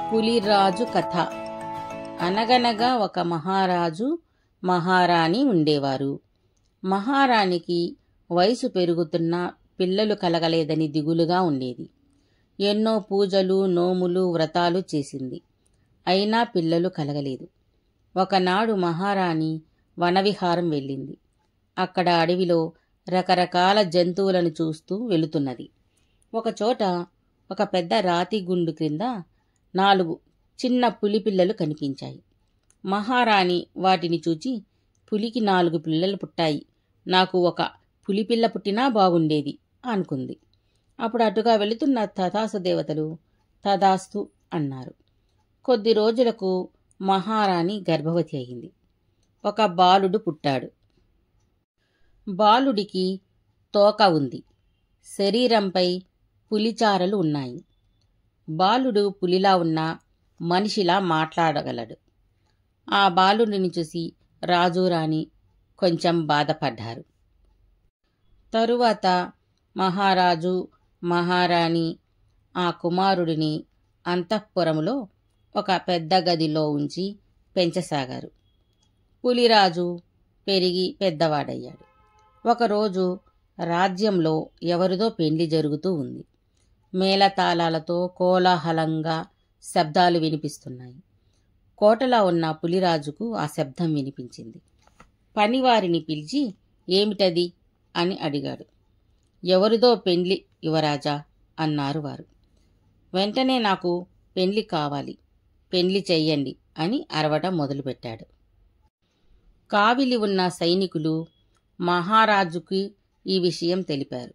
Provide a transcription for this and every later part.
పులిరాజు కథ. అనగనగా ఒక మహారాజు మహారాణి ఉండేవారు. మహారాణికి వయసు పెరుగుతున్నా పిల్లలు కలగలేదని దిగులుగా ఉండేది. ఎన్నో పూజలు, నోములు, వ్రతాలు చేసింది. అయినా పిల్లలు కలగలేదు. ఒకనాడు మహారాణి వనవిహారం వెళ్ళింది. అక్కడ అడవిలో రకరకాల జంతువులను చూస్తూ వెళుతున్నది. ఒకచోట ఒక పెద్ద రాతి గుండు క్రింద 4 చిన్న పులి పిల్లలు కనిపించాయి. మహారాణి వాటిని చూచి, పులికి 4 పిల్లలు పుట్టాయి, నాకు ఒక పులిపిల్ల పుట్టినా బాగుండేది అనుకుంది. అప్పుడు అటుగా వెళుతున్న తథాస్తు దేవతలు తథాస్తు అన్నారు. కొద్ది రోజులకు మహారాణి గర్భవతి అయింది. ఒక బాలుడు పుట్టాడు. బాలుడికి తోక ఉంది. శరీరంపై పులిచారలు ఉన్నాయి. బాలుడు పులిలా ఉన్నా మనిషిలా మాట్లాడగలడు. ఆ బాలుడిని చూసి రాజు రాణి కొంచెం బాధపడ్డారు. తరువాత మహారాజు మహారాణి ఆ కుమారుడిని అంతఃపురములో ఒక పెద్ద గదిలో ఉంచి పెంచసాగారు. పులిరాజు పెరిగి పెద్దవాడయ్యాడు. ఒకరోజు రాజ్యంలో ఎవరిదో పెండ్లి జరుగుతూ ఉంది. మేళతాళాలతో కోలాహలంగా శబ్దాలు వినిపిస్తున్నాయి. కోటలో ఉన్న పులిరాజుకు ఆ శబ్దం వినిపించింది. పనివారిని పిలిచి, ఏమిటది అని అడిగాడు. ఎవరిదో పెండ్లి యువరాజా అన్నారు వారు. వెంటనే నాకు పెండ్లి కావాలి, పెండ్లి చెయ్యండి అని అరవటం మొదలుపెట్టాడు. కావిలి ఉన్న సైనికులు మహారాజుకి ఈ విషయం తెలిపారు.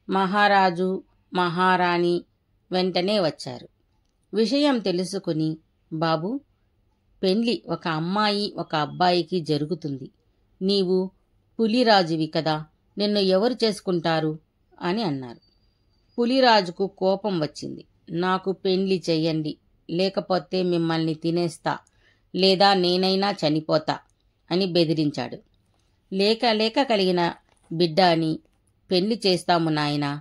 మహారాజు మహారాణి వెంటనే వచ్చారు. విషయం తెలుసుకుని, బాబు, పెండ్లి ఒక అమ్మాయి ఒక అబ్బాయికి జరుగుతుంది. నీవు పులిరాజువి కదా, నిన్ను ఎవరు చేసుకుంటారు అని అన్నారు. పులిరాజుకు కోపం వచ్చింది. నాకు పెండ్లి చెయ్యండి, లేకపోతే మిమ్మల్ని తినేస్తా, లేదా నేనైనా చనిపోతా అని బెదిరించాడు. లేక కలిగిన బిడ్డ అని పెళ్లి చేస్తాము నాయనా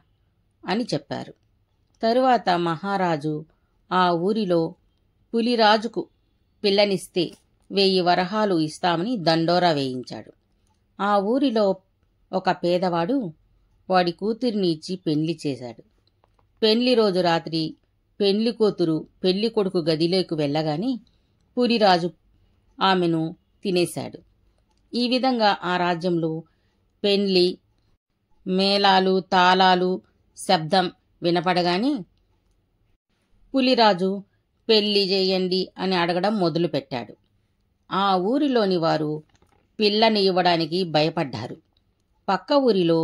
అని చెప్పారు. తరువాత మహారాజు ఆ ఊరిలో పులిరాజుకు పిల్లనిస్తే 1000 వరహాలు ఇస్తామని దండోరా వేయించాడు. ఆ ఊరిలో ఒక పేదవాడు వాడి కూతురిని ఇచ్చి పెళ్లి చేశాడు. పెళ్లి రోజు రాత్రి పెళ్లి కూతురు పెళ్లి కొడుకు గదిలోకి వెళ్ళగానే పులిరాజు ఆమెను తినేశాడు. ఈ విధంగా ఆ రాజ్యంలో పెళ్లి, మేళాలు, తాళాలు శబ్దం వినపడగానే పులిరాజు పెళ్లి చేయండి అని అడగడం మొదలుపెట్టాడు. ఆ ఊరిలోని వారు పిల్లని ఇవ్వడానికి భయపడ్డారు. పక్క ఊరిలో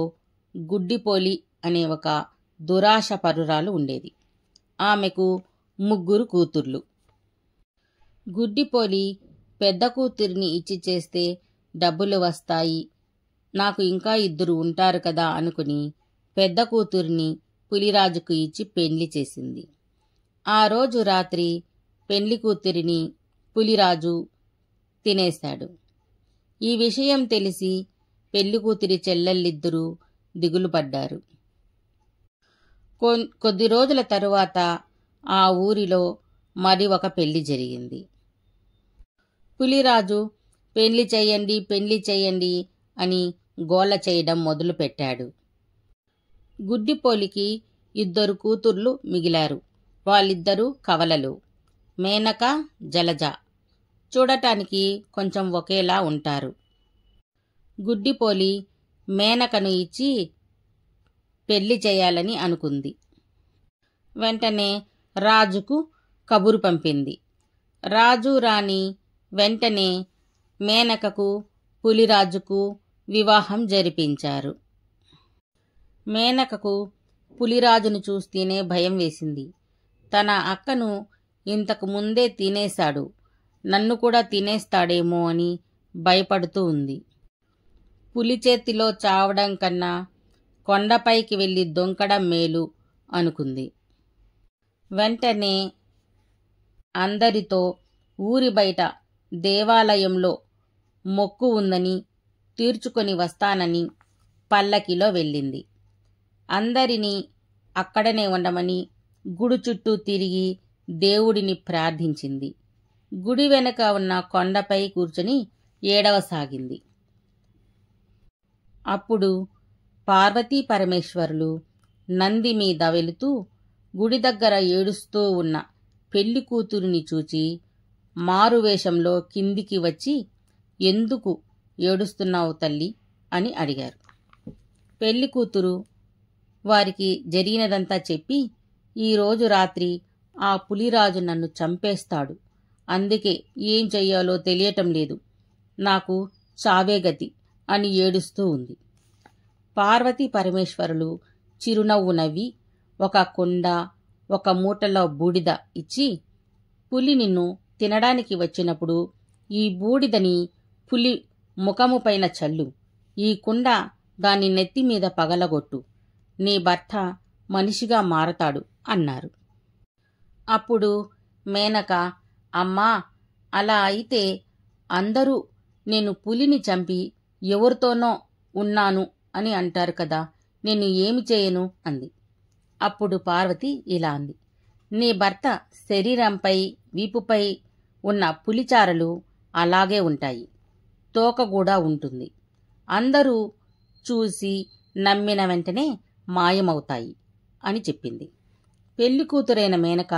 గుడ్డిపోలి అనే ఒక దురాశ పరురాలు ఉండేది. ఆమెకు 3 కూతుర్లు. గుడ్డిపోలి పెద్ద కూతురిని ఇచ్చి చేస్తే డబ్బులు వస్తాయి, నాకు ఇంకా 2 ఉంటారు కదా అనుకుని పెద్ద కూతురిని పులిరాజుకు ఇచ్చి పెండ్లి చేసింది. ఆ రోజు రాత్రి పెండ్లి కూతురిని పులిరాజు తినేశాడు. ఈ విషయం తెలిసి పెళ్లి కూతురి చెల్లెళ్ళిద్దరూ దిగులు పడ్డారు. కొద్ది రోజుల తరువాత ఆ ఊరిలో మరి ఒక పెళ్లి జరిగింది. పులిరాజు పెళ్లి చెయ్యండి అని గోల చేయడం మొదలుపెట్టాడు. గుడ్డిపోలికి 2 కూతుర్లు మిగిలారు. వాళ్ళిద్దరూ కవలలు, మేనక, జలజ. చూడటానికి కొంచెం ఒకేలా ఉంటారు. గుడ్డిపోలి మేనకను ఇచ్చి పెళ్లి చేయాలని అనుకుంది. వెంటనే రాజుకు కబురు పంపింది. రాజు రాణి వెంటనే మేనకకు పులిరాజుకు వివాహం జరిపించారు. మేనకకు పులిరాజును చూస్తేనే భయం వేసింది. తన అక్కను ఇంతకు ముందే తినేశాడు, నన్ను కూడా తినేస్తాడేమో అని భయపడుతూ ఉంది. పులి చేతిలో చావడం కన్నా కొండపైకి వెళ్ళి దొంకడం మేలు అనుకుంది. వెంటనే అందరితో ఊరి బయట దేవాలయంలో మొక్కు ఉందని తీర్చుకొని వస్తానని పల్లకిలో వెళ్ళింది. అందరినీ అక్కడనే ఉండమని గుడి చుట్టూ తిరిగి దేవుడిని ప్రార్థించింది. గుడి వెనక ఉన్న కొండపై కూర్చొని ఏడవసాగింది. అప్పుడు పార్వతీ పరమేశ్వరులు నంది మీద వెళుతూ గుడి దగ్గర ఏడుస్తూ ఉన్న పెళ్లి కూతురిని చూచి మారువేషంలో కిందికి వచ్చి, ఎందుకు ఏడుస్తున్నావు తల్లి అని అడిగారు. పెళ్లి కూతురు వారికి జరిగినదంతా చెప్పి, ఈరోజు రాత్రి ఆ పులిరాజు నన్ను చంపేస్తాడు, అందుకే ఏం చెయ్యాలో తెలియటం లేదు, నాకు చావే గతి అని ఏడుస్తూ ఉంది. పార్వతీ పరమేశ్వరులు చిరునవ్వు నవ్వి ఒక కుండ, ఒక మూటలో బూడిద ఇచ్చి, పులి నిన్ను తినడానికి వచ్చినప్పుడు ఈ బూడిదని పులి ముఖము పైన చల్లు, ఈ కుండ దాని నెత్తి మీద పగలగొట్టు, నీ భర్త మనిషిగా మారతాడు అన్నారు. అప్పుడు మేనక, అమ్మా, అలా అయితే అందరూ నేను పులిని చంపి ఎవరితోనో ఉన్నాను అని అంటారు కదా, నేను ఏమి చేయను అంది. అప్పుడు పార్వతి ఇలా అంది, నీ భర్త శరీరంపై వీపుపై ఉన్న పులిచారలు అలాగే ఉంటాయి, తోక కూడా ఉంటుంది, అందరూ చూసి నమ్మిన వెంటనే మాయమవుతాయి అని చెప్పింది. పెళ్లి కూతురైన మేనక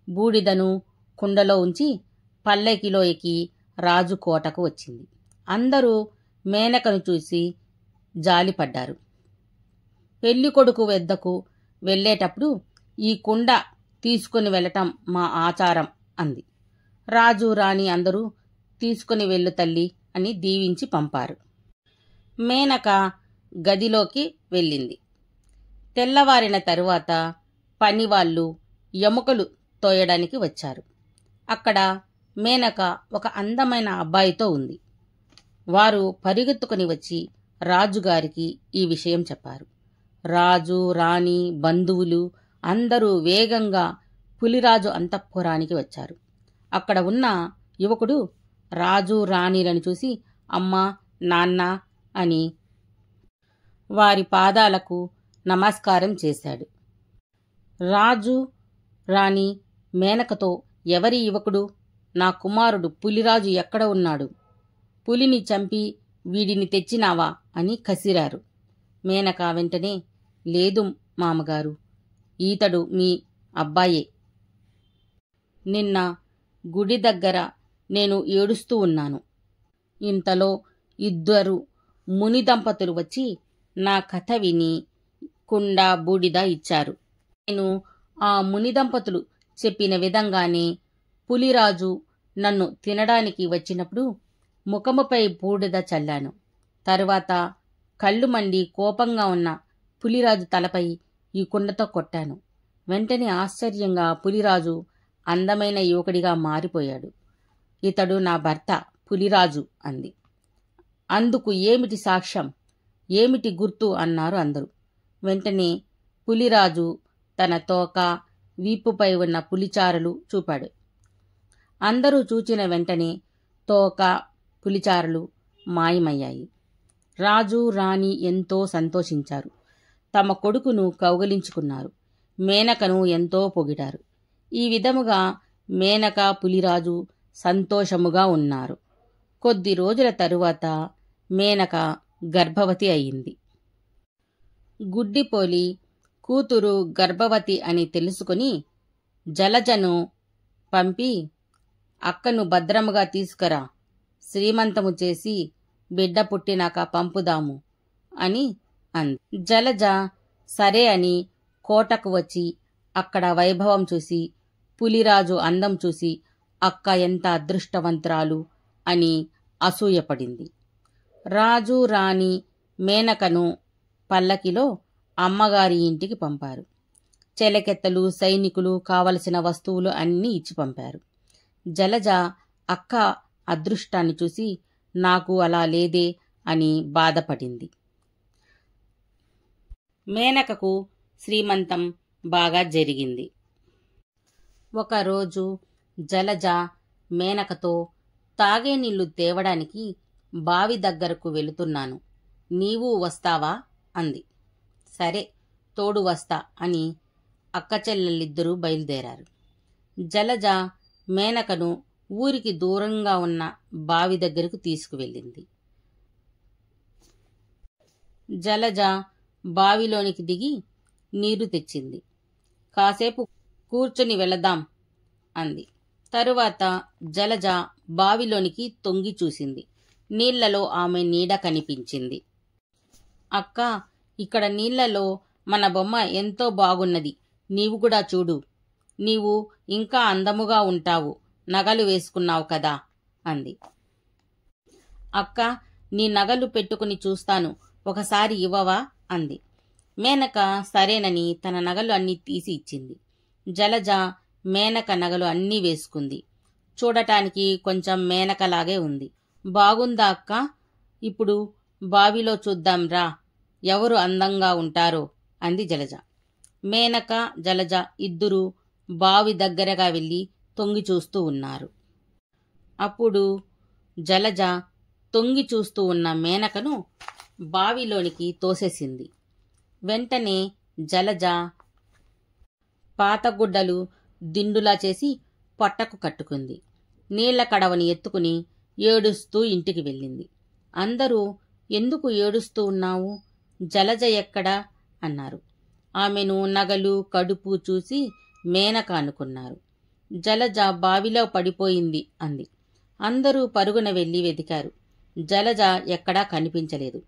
బూడిదను కుండలో ఉంచి పల్లకిలో ఎక్కి రాజు కోటకు వచ్చింది. అందరూ మేనకను చూసి జాలిపడ్డారు. పెళ్లి కొడుకు వద్దకు వెళ్లేటప్పుడు ఈ కుండ తీసుకుని వెళ్ళటం మా ఆచారం అంది. రాజు రాణి అందరూ తీసుకుని వెళ్ళు తల్లి అని దీవించి పంపారు. మేనక గదిలోకి వెళ్ళింది. తెల్లవారిన తరువాత పనివాళ్లు ఎముకలు తోయడానికి వచ్చారు. అక్కడ మేనక ఒక అందమైన అబ్బాయితో ఉంది. వారు పరిగెత్తుకుని వచ్చి రాజుగారికి ఈ విషయం చెప్పారు. రాజు, రాణి, బంధువులు అందరూ వేగంగా పులిరాజు అంతఃపురానికి వచ్చారు. అక్కడ ఉన్న యువకుడు రాజు, రాణిలను చూసి అమ్మా, నాన్న అని వారి పాదాలకు నమస్కారం చేశాడు. రాజు, రాణి మేనకతో, ఎవరి యువకుడు? నా కుమారుడు పులిరాజు ఎక్కడ ఉన్నాడు? పులిని చంపి వీడిని తెచ్చినావా అని కసిరారు. మేనక వెంటనే, లేదు మామగారు, ఈతడు మీ అబ్బాయే. నిన్న గుడి దగ్గర నేను ఏడుస్తూ ఉన్నాను. ఇంతలో ఇద్దరు ముని దంపతులు వచ్చి నా కథ విని కుండ, బూడిద ఇచ్చారు. నేను ఆ ముని దంపతులు చెప్పిన విధంగానే పులిరాజు నన్ను తినడానికి వచ్చినప్పుడు ముఖముపై బూడిద చల్లాను. తరువాత కళ్ళు మండి కోపంగా ఉన్న పులిరాజు తలపై ఈ కుండతో కొట్టాను. వెంటనే ఆశ్చర్యంగా పులిరాజు అందమైన యువకుడిగా మారిపోయాడు. ఇతడు నా భర్త పులిరాజు అంది. అందుకు ఏమిటి సాక్ష్యం, ఏమిటి గుర్తు అన్నారు అందరూ. వెంటనే పులిరాజు తన తోక, వీపుపై ఉన్న పులిచారలు చూపాడు. అందరూ చూచిన వెంటనే తోక, పులిచారలు మాయమయ్యాయి. రాజు, రాణి ఎంతో సంతోషించారు. తమ కొడుకును కౌగలించుకున్నారు. మేనకను ఎంతో పొగిడారు. ఈ విధముగా మేనక, పులిరాజు సంతోషముగా ఉన్నారు. కొద్ది రోజుల తరువాత మేనక గర్భవతి అయింది. గుడ్డిపోలి కూతురు గర్భవతి అని తెలుసుకుని జలజను పంపి, అక్కను భద్రముగా తీసుకురా, శ్రీమంతము చేసి బిడ్డ పుట్టినాక పంపుదాము అని అంది. జలజ సరే అని కోటకు వచ్చి అక్కడ వైభవం చూసి, పులిరాజు అందం చూసి అక్క ఎంత అదృష్టవంతురాలు అని అసూయపడింది. రాజు, రాణి మేనకను పల్లకిలో అమ్మగారి ఇంటికి పంపారు. చెలకెత్తలు, సైనికులు, కావలసిన వస్తువులు అన్నీ ఇచ్చి పంపారు. జలజ అక్క అదృష్టాన్ని చూసి నాకు అలా లేదే అని బాధపడింది. మేనకకు శ్రీమంతం బాగా జరిగింది. ఒకరోజు జలజ మేనకతో, తాగే నీళ్లు తేవడానికి బావి దగ్గరకు వెళుతున్నాను, నీవు వస్తావా అంది. సరే, తోడు వస్తా అని అక్కచెల్లెళ్ళిద్దరూ బయలుదేరారు. జలజ మేనకను ఊరికి దూరంగా ఉన్న బావి దగ్గరకు తీసుకువెళ్ళింది. జలజ బావిలోనికి దిగి నీరు తెచ్చింది. కాసేపు కూర్చొని వెళదాం అంది. తరువాత జలజ బావిలోనికి తొంగి చూసింది. నీళ్లలో ఆమె నీడ కనిపించింది. అక్క, ఇక్కడ నీళ్లలో మన బొమ్మ ఎంతో బాగున్నది. నీవు కూడా చూడు. నీవు ఇంకా అందముగా ఉంటావు. నగలు వేసుకున్నావు కదా అంది. అక్క, నీ నగలు పెట్టుకుని చూస్తాను, ఒకసారి ఇవ్వవా అంది. మేనక సరేనని తన నగలు అన్నీ తీసి ఇచ్చింది. జలజ మేనక నగలు అన్నీ వేసుకుంది. చూడటానికి కొంచెం మేనకలాగే ఉంది. బాగుందా అక్క? ఇప్పుడు బావిలో చూద్దాం రా, ఎవరు అందంగా ఉంటారో అంది జలజ. మేనక, జలజ ఇద్దరూ బావి దగ్గరగా వెళ్ళి తొంగి చూస్తూ ఉన్నారు. అప్పుడు జలజ తొంగి చూస్తూ ఉన్న మేనకను బావిలోనికి తోసేసింది. వెంటనే జలజ పాతగుడ్డలు దిండులా చేసి పొట్టకు కట్టుకుంది. నీళ్ల కడవని ఎత్తుకుని ఏడుస్తూ ఇంటికి వెళ్ళింది. అందరూ ఎందుకు ఏడుస్తూ ఉన్నావు? జలజ ఎక్కడా అన్నారు. ఆమెను నగలు, కడుపు చూసి మేనక అనుకున్నారు. జలజ బావిలో పడిపోయింది అంది. అందరూ పరుగున వెళ్ళి వెతికారు. జలజ ఎక్కడా కనిపించలేదు.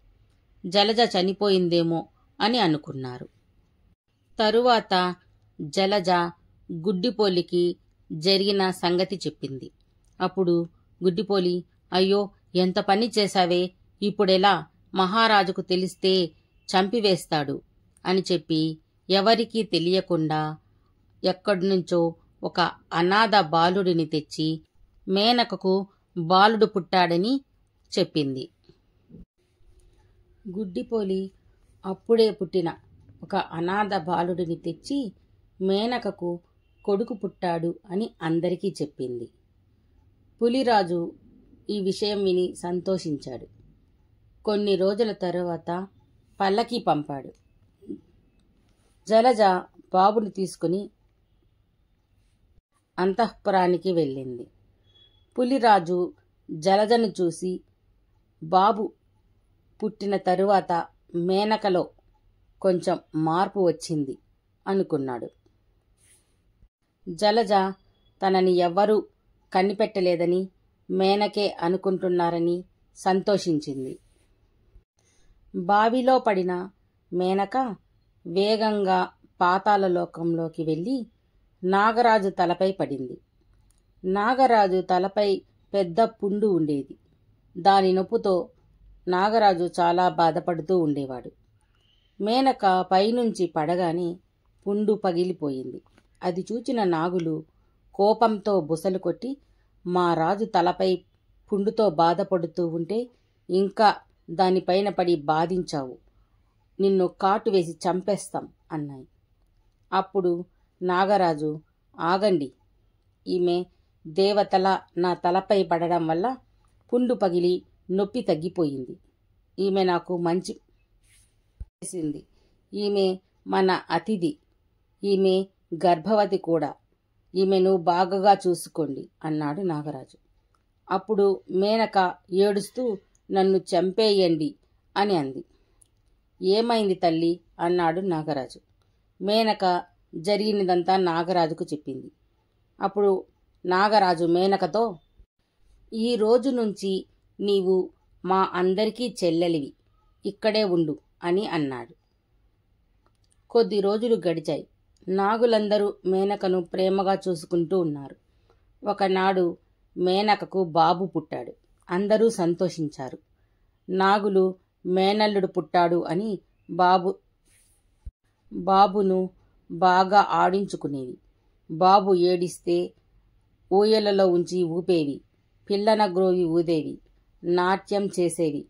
జలజ చనిపోయిందేమో అని అనుకున్నారు. తరువాత జలజ గుడ్డిపోలికి జరిగిన సంగతి చెప్పింది. అప్పుడు గుడ్డిపోలి, అయ్యో, ఎంత పని చేశావే, ఇప్పుడెలా? మహారాజుకు తెలిస్తే చంపివేస్తాడు అని చెప్పి ఎవరికీ తెలియకుండా ఎక్కడ్నుంచో ఒక అనాథ బాలుడిని తెచ్చి మేనకకు బాలుడు పుట్టాడని చెప్పింది. గుడ్డిపోలి అప్పుడే పుట్టిన ఒక అనాథ బాలుడిని తెచ్చి మేనకకు కొడుకు పుట్టాడు అని అందరికీ చెప్పింది. పులిరాజు ఈ విషయం విని సంతోషించాడు. కొన్ని రోజుల తరువాత పల్లకి పంపాడు. జలజ బాబుని తీసుకుని అంతఃపురానికి వెళ్ళింది. పులిరాజు జలజను చూసి బాబు పుట్టిన తరువాత మేనకలో కొంచెం మార్పు వచ్చింది అనుకున్నాడు. జలజ తనని ఎవ్వరూ కనిపెట్టలేదని, మేనకే అనుకుంటున్నారని సంతోషించింది. బావిలో పడిన మేనక వేగంగా పాతాళలోకంలోకి వెళ్ళి నాగరాజు తలపై పడింది. నాగరాజు తలపై పెద్ద పుండు ఉండేది. దాని నొప్పుతో నాగరాజు చాలా బాధపడుతూ ఉండేవాడు. మేనక పైనుంచి పడగానే పుండు పగిలిపోయింది. అది చూచిన నాగులు కోపంతో బుసలు కొట్టి, మా రాజు తలపై పుండుతో బాధపడుతూ ఉంటే ఇంకా దానిపైన పడి బాధించావు, నిన్ను కాటు వేసి చంపేస్తాం అన్నాయి. అప్పుడు నాగరాజు, ఆగండి, ఈమె దేవతల నా తలపై పడడం వల్ల పుండు పగిలి నొప్పి తగ్గిపోయింది. ఈమె నాకు మంచి చేసింది. ఈమె మన అతిథి. ఈమె గర్భవతి కూడా. ఈమెను బాగా చూసుకోండి అన్నాడు నాగరాజు. అప్పుడు మేనక ఏడుస్తూ, నన్ను చంపేయండి అని అంది. ఏమైంది తల్లి అన్నాడు నాగరాజు. మేనక జరిగినదంతా నాగరాజుకు చెప్పింది. అప్పుడు నాగరాజు మేనకతో, ఈ రోజు నుంచి నీవు మా అందరికీ చెల్లెలివి, ఇక్కడే ఉండు అని అన్నాడు. కొద్ది రోజులు గడిచాయి. నాగులందరూ మేనకను ప్రేమగా చూసుకుంటూ ఉన్నారు. ఒకనాడు మేనకకు బాబు పుట్టాడు. అందరూ సంతోషించారు. నాగులు మేనల్లుడు పుట్టాడు అని బాబును బాగా ఆడించుకునేవి. బాబు ఏడిస్తే ఊయలలో ఉంచి ఊపేవి, పిల్లన గ్రోవి ఊదేవి, నాట్యం చేసేవి.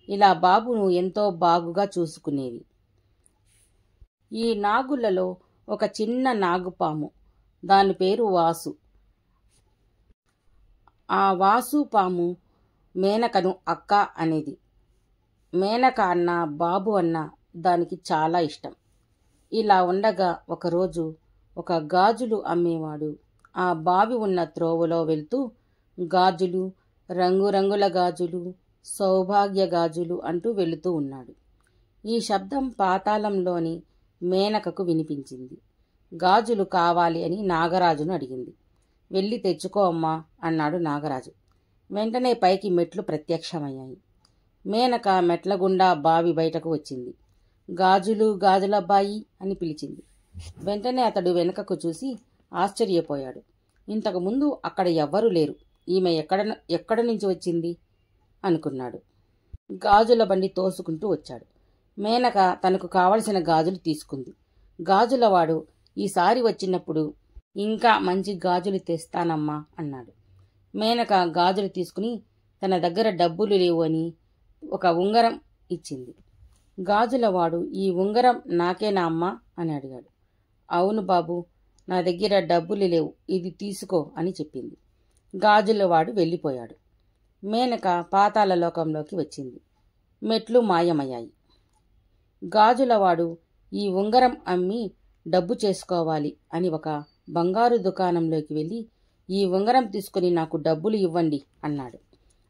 ఇలా బాబును ఎంతో బాగుగా చూసుకునేవి. ఈ నాగులలో ఒక చిన్న నాగుపాము, దాని పేరు వాసు. ఆ వాసు పాము మేనకను అక్క అనేది. మేనక అన్న, బాబు అన్న దానికి చాలా ఇష్టం. ఇలా ఉండగా ఒకరోజు ఒక గాజులు అమ్మేవాడు ఆ బావి ఉన్న త్రోవలో వెళ్తూ గాజులు, రంగురంగుల గాజులు, సౌభాగ్య గాజులు అంటూ వెళుతూ ఉన్నాడు. ఈ శబ్దం పాతాళంలోని మేనకకు వినిపించింది. గాజులు కావాలి అని నాగరాజును అడిగింది. వెళ్ళి తెచ్చుకో అమ్మా అన్నాడు నాగరాజు. వెంటనే పైకి మెట్లు ప్రత్యక్షమయ్యాయి. మేనక మెట్ల గుండా బావి బయటకు వచ్చింది. గాజులు గాజులబ్బాయి అని పిలిచింది. వెంటనే అతడు వెనుకకు చూసి ఆశ్చర్యపోయాడు. ఇంతకుముందు అక్కడ ఎవ్వరూ లేరు. ఈమె ఎక్కడ నుంచి వచ్చింది అనుకున్నాడు. గాజుల బండి తోసుకుంటూ వచ్చాడు. మేనక తనకు కావలసిన గాజులు తీసుకుంది. గాజులవాడు ఈసారి వచ్చినప్పుడు ఇంకా మంచి గాజులు తెస్తానమ్మా అన్నాడు. మేనక గాజులు తీసుకుని తన దగ్గర డబ్బులు లేవు అని ఒక ఉంగరం ఇచ్చింది. గాజులవాడు ఈ ఉంగరం నాకేనా అమ్మా అని అడిగాడు. అవును బాబు, నా దగ్గర డబ్బులు లేవు, ఇది తీసుకో అని చెప్పింది. గాజులవాడు వెళ్ళిపోయాడు. మేనక పాతాళ లోకంలోకి వచ్చింది. మెట్లు మాయమయ్యాయి. గాజులవాడు ఈ ఉంగరం అమ్మి డబ్బు చేసుకోవాలి అని ఒక బంగారు దుకాణంలోకి వెళ్ళి ఈ ఉంగరం తీసుకుని నాకు డబ్బులు ఇవ్వండి అన్నాడు.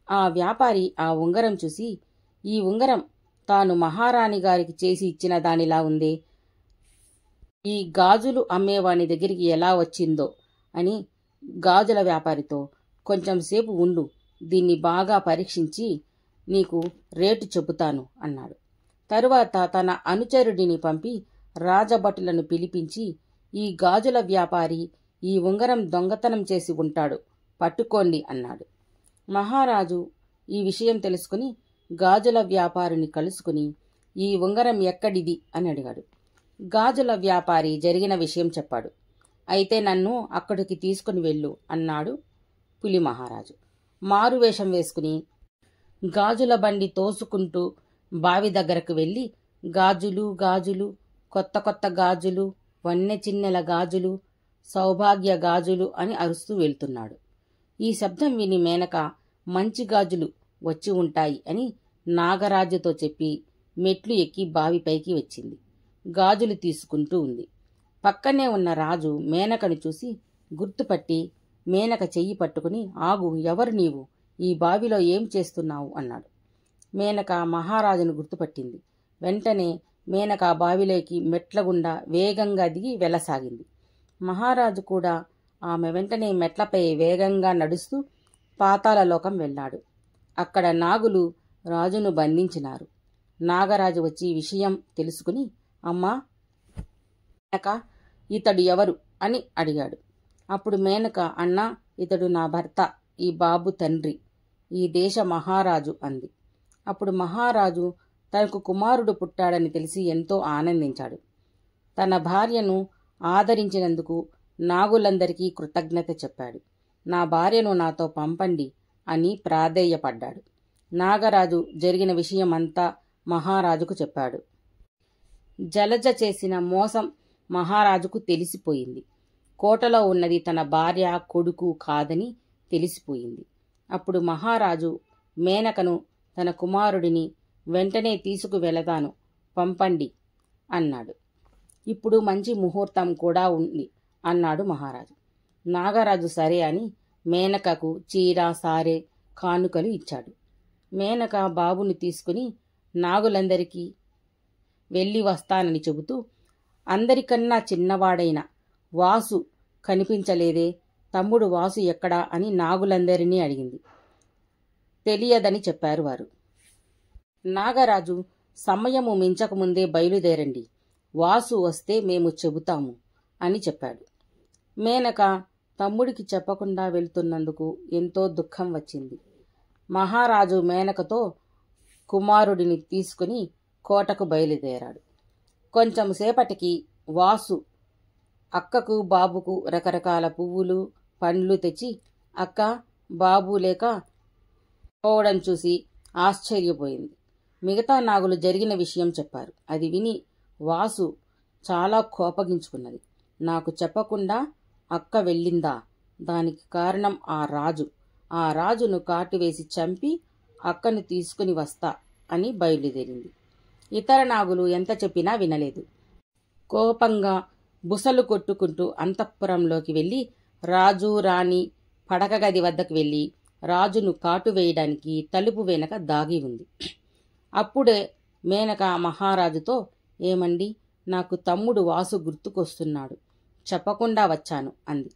ఆ వ్యాపారి ఆ ఉంగరం చూసి, ఈ ఉంగరం తాను మహారాణి గారికి చేసి ఇచ్చిన దానిలా ఉందే, ఈ గాజులు అమ్మేవాని దగ్గరికి ఎలా వచ్చిందో అని గాజుల వ్యాపారితో, కొంచెం సేపు ఉండు, దీన్ని బాగా పరీక్షించి నీకు రేటు చెబుతాను అన్నాడు. తరువాత తన అనుచరుడిని పంపి రాజభటులను పిలిపించి, ఈ గాజుల వ్యాపారి ఈ ఉంగరం దొంగతనం చేసి ఉంటాడు, పట్టుకోండి అన్నాడు. మహారాజు ఈ విషయం తెలుసుకుని గాజుల వ్యాపారిని కలుసుకుని ఈ ఉంగరం ఎక్కడిది అని అడిగాడు. గాజుల వ్యాపారి జరిగిన విషయం చెప్పాడు. అయితే నన్ను అక్కడికి తీసుకుని వెళ్ళు అన్నాడు పులి మహారాజు. మారువేషం వేసుకుని గాజుల బండి తోసుకుంటూ బావి దగ్గరకు వెళ్ళి గాజులు గాజులు, కొత్త కొత్త గాజులు, వన్నె చిన్నెల గాజులు, సౌభాగ్య గాజులు అని అరుస్తూ వెళ్తున్నాడు. ఈ శబ్దం విని మేనక మంచి గాజులు వచ్చి ఉంటాయి అని నాగరాజుతో చెప్పి మెట్లు ఎక్కి బావిపైకి వచ్చింది. గాజులు తీసుకుంటూ ఉంది. పక్కనే ఉన్న రాజు మేనకను చూసి గుర్తుపట్టి మేనక చెయ్యి పట్టుకుని, ఆగు, ఎవరు నీవు, ఈ బావిలో ఏం చేస్తున్నావు అన్నాడు. మేనక మహారాజును గుర్తుపట్టింది. వెంటనే మేనక బావిలోకి మెట్ల గుండా వేగంగా దిగి వెళ్ళసాగింది. మహారాజు కూడా ఆమె వెంటనే మెట్లపై వేగంగా నడుస్తూ పాతాళలోకం వెళ్ళాడు. అక్కడ నాగులు రాజును బంధించినారు. నాగరాజు వచ్చి విషయం తెలుసుకుని, అమ్మా మేనక, ఇతడు ఎవరు అని అడిగాడు. అప్పుడు మేనక, అన్నా, ఇతడు నా భర్త, ఈ బాబు తండ్రి, ఈ దేశ మహారాజు అంది. అప్పుడు మహారాజు తనకు కుమారుడు పుట్టాడని తెలిసి ఎంతో ఆనందించాడు. తన భార్యను ఆదరించినందుకు నాగులందరికీ కృతజ్ఞత చెప్పాడు. నా భార్యను నాతో పంపండి అని ప్రాధేయపడ్డాడు. నాగరాజు జరిగిన విషయమంతా మహారాజుకు చెప్పాడు. జలజ చేసిన మోసం మహారాజుకు తెలిసిపోయింది. కోటలో ఉన్నది తన భార్య కొడుకు కాదని తెలిసిపోయింది. అప్పుడు మహారాజు మేనకను తన కుమారుడిని వెంటనే తీసుకువెళతాను, పంపండి అన్నాడు. ఇప్పుడు మంచి ముహూర్తం కూడా ఉంది అన్నాడు మహారాజు. నాగరాజు సరే అని మేనకకు చీర సారె కానుకలు ఇచ్చాడు. మేనక బాబుని తీసుకుని నాగులందరికీ వెళ్ళి వస్తానని చెబుతూ, అందరికన్నా చిన్నవాడైన వాసు కనిపించలేదే, తమ్ముడు వాసు ఎక్కడా అని నాగులందరినీ అడిగింది. తెలియదని చెప్పారు వారు. నాగరాజు, సమయము మించకముందే బయలుదేరండి, వాసు వస్తే మేము చెబుతాము అని చెప్పాడు. మేనక తమ్ముడికి చెప్పకుండా వెళ్తున్నందుకు ఎంతో దుఃఖం వచ్చింది. మహారాజు మేనకతో కుమారుడిని తీసుకుని కోటకు బయలుదేరాడు. కొంచెం సేపటికి వాసు అక్కకు బాబుకు రకరకాల పువ్వులు పండ్లు తెచ్చి, అక్క బాబు లేక పోవడం చూసి ఆశ్చర్యపోయింది. మిగతా నాగులు జరిగిన విషయం చెప్పారు. అది విని వాసు చాలా కోపగించుకున్నది. నాకు చెప్పకుండా అక్క వెళ్ళిందా, దానికి కారణం ఆ రాజును కాటువేసి చంపి అక్కను తీసుకుని వస్తా అని బయలుదేరింది. ఇతర నాగులు ఎంత చెప్పినా వినలేదు. కోపంగా బుసలు కొట్టుకుంటూ అంతఃపురంలోకి వెళ్ళి రాజు రాణి పడక గది వద్దకు వెళ్ళి రాజును కాటు వేయడానికి తలుపు వెనక దాగి ఉంది. అప్పుడే మేనక మహారాజుతో, ఏమండి, నాకు తమ్ముడు వాసు గుర్తుకొస్తున్నాడు, చెప్పకుండా వచ్చాను అంది.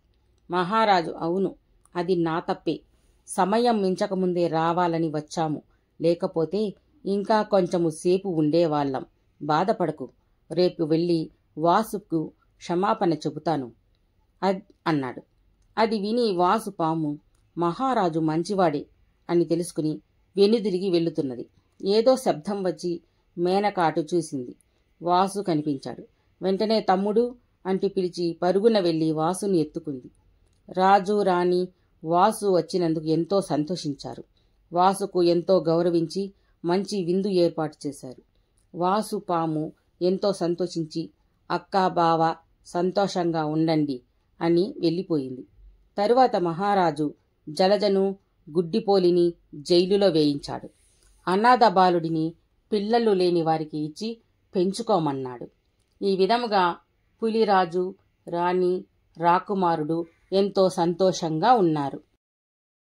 మహారాజు, అవును, అది నా తప్పే. సమయం మించకముందే రావాలని వచ్చాము, లేకపోతే ఇంకా కొంచెము సేపు ఉండేవాళ్ళం. బాధపడకు, రేపు వెళ్ళి వాసుకు క్షమాపణ చెబుతాను అన్నాడు. అది విని వాసు పాము మహారాజు మంచివాడే అని తెలుసుకుని వెనుదిరిగి వెళుతున్నది. ఏదో శబ్దం వచ్చి మేనక అటు చూసింది. వాసు కనిపించాడు. వెంటనే తమ్ముడు అంటూ పిలిచి పరుగున వెళ్ళి వాసుని ఎత్తుకుంది. రాజు రాణి వాసు వచ్చినందుకు ఎంతో సంతోషించారు. వాసుకు ఎంతో గౌరవించి మంచి విందు ఏర్పాటు చేశారు. వాసు పాము ఎంతో సంతోషించి, అక్కా బావ సంతోషంగా ఉండండి అని వెళ్ళిపోయింది. తరువాత మహారాజు జలజను గుడ్డిపోలిని జైలులో వేయించాడు. అనాథ బాలుడిని పిల్లలు లేని వారికి ఇచ్చి పెంచుకోమన్నాడు. ఈ విధముగా పులిరాజు రాణి రాకుమారుడు ఎంతో సంతోషంగా ఉన్నారు.